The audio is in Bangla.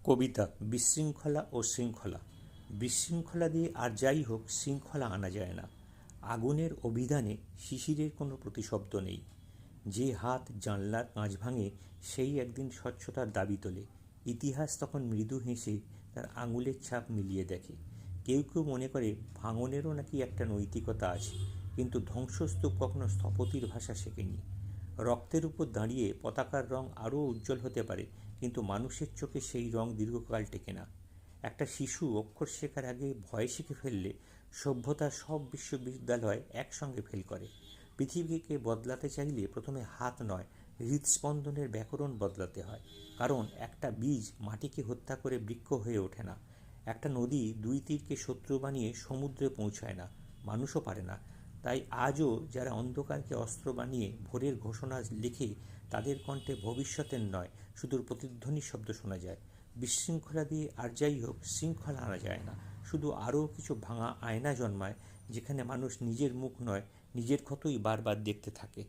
কবিতা বিশৃঙ্খলা ও শৃঙ্খলা। বিশৃঙ্খলা দিয়ে আর যাই হোক শৃঙ্খলা আনা যায় না। আগুনের অভিধানে শিশিরের কোনো প্রতিশব্দ নেই। যে হাত জানলার কাঁচ ভাঙে সেই একদিন স্বচ্ছতার দাবি তোলে। ইতিহাস তখন মৃদু হেসে তার আঙুলের ছাপ মিলিয়ে দেখে। কেউ কেউ মনে করে ভাঙনেরও নাকি একটা নৈতিকতা আছে, কিন্তু ধ্বংসস্তূপ কখনো স্থপতির ভাষা শেখেনি। রক্তের উপর দাঁড়িয়ে পতাকার রং আরও উজ্জ্বল হতে পারে, কিন্তু মানুষের চোখে সেই রং দীর্ঘকাল টেকে না। একটা শিশু অক্ষর শেখার আগে ভয় শিখে ফেললে সভ্যতার সব বিশ্ববিদ্যালয় একসঙ্গে ফেল করে। পৃথিবীকে বদলাতে চাইলে প্রথমে হাত নয়, হৃদস্পন্দনের ব্যাকরণ বদলাতে হয়। কারণ একটা বীজ মাটিকে হত্যা করে বৃক্ষ হয়ে ওঠে না। একটা নদী দুই তীরকে শত্রু বানিয়ে সমুদ্রে পৌঁছায় না, মানুষও পারে না। তাই আজও যারা অন্ধকারকে অস্ত্র বানিয়ে ভোরের ঘোষণা লেখে, তাদের কণ্ঠে ভবিষ্যতের নয়, শুধু প্রতিধ্বনির শব্দ শোনা যায়। বিশৃঙ্খলা দিয়ে আর যাই হোক শৃঙ্খলা আনা যায় না, শুধু আরও কিছু ভাঙা আয়না জন্মায়, যেখানে মানুষ নিজের মুখ নয়, নিজের ক্ষতই বারবার দেখতে থাকে।